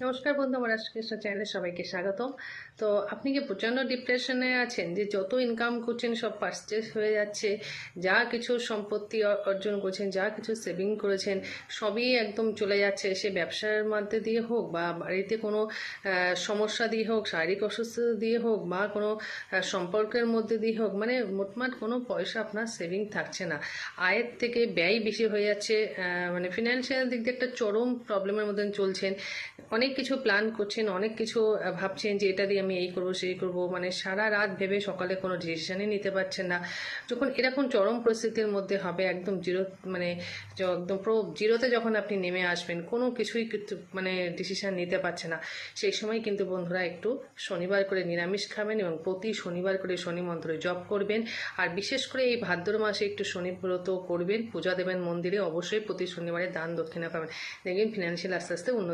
নমস্কার বন্ধু, আমার রাষ্ট্রকৃষ্ণ চ্যানেলে সবাইকে স্বাগতম। তো আপনি কি প্রচণ্ড ডিপ্রেশনে আছেন যে যত ইনকাম করছেন সব পার্চেস হয়ে যাচ্ছে, যা কিছু সম্পত্তি অর্জন করছেন, যা কিছু সেভিং করেছেন সবই একদম চলে যাচ্ছে, সে ব্যবসার মধ্যে দিয়ে হোক বা বাড়িতে কোনো সমস্যা দিয়ে হোক, শারীরিক অসুস্থতা দিয়ে হোক বা কোনো সম্পর্কের মধ্যে দিয়ে হোক, মানে মোটমাট কোনো পয়সা আপনার সেভিং থাকছে না, আয়ের থেকে ব্যয় বেশি হয়ে যাচ্ছে, মানে ফিনান্সিয়াল দিক দিয়ে একটা চরম প্রবলেমের মধ্যে চলছেন। অনেক কিছু প্ল্যান করছেন, অনেক কিছু ভাবছেন যে এটা দিয়ে আমি এই করব সেই করব, মানে সারা রাত ভেবে সকালে কোনো ডিসিশনই নিতে পারছেন না। যখন এরকম চরম পরিস্থিতির মধ্যে হবে, একদম জিরো, মানে একদম পুরো জিরোতে যখন আপনি নেমে আসবেন, কোনো কিছুই কিন্তু মানে ডিসিশন নিতে পারছে না, সেই সময় কিন্তু বন্ধুরা একটু শনিবার করে নিরামিষ খাবেন এবং প্রতি শনিবার করে শনি মন্ত্র জপ করবেন। আর বিশেষ করে এই ভাদ্র মাসে একটু শনি ব্রত করবেন, পূজা দেবেন মন্দিরে, অবশ্যই প্রতি শনিবারে দান দক্ষিণা পাবেন, দেখবেন ফিনান্সিয়াল আস্তে আস্তে উন্নতি